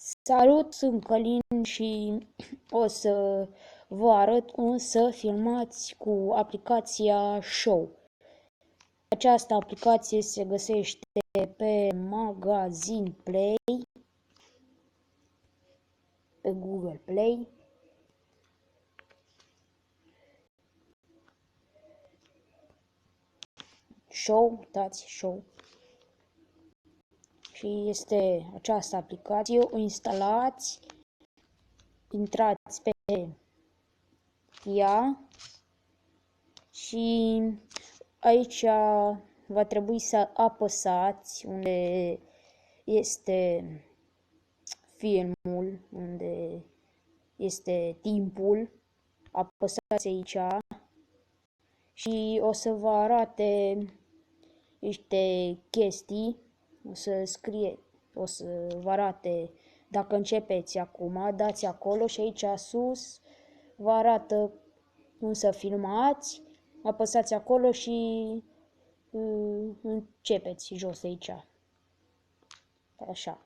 Salut, sunt Călin și o să vă arăt cum să filmați cu aplicația Show. Această aplicație se găsește pe Magazine Play, pe Google Play. Show, dați Show. Și este această aplicație, o instalați, intrați pe ea și aici va trebui să apăsați unde este filmul, unde este timpul, apăsați aici și o să vă arate niște chestii, o să vă arate dacă începeți acum, dați acolo și aici sus vă arată cum să filmați, apăsați acolo și începeți jos aici, așa.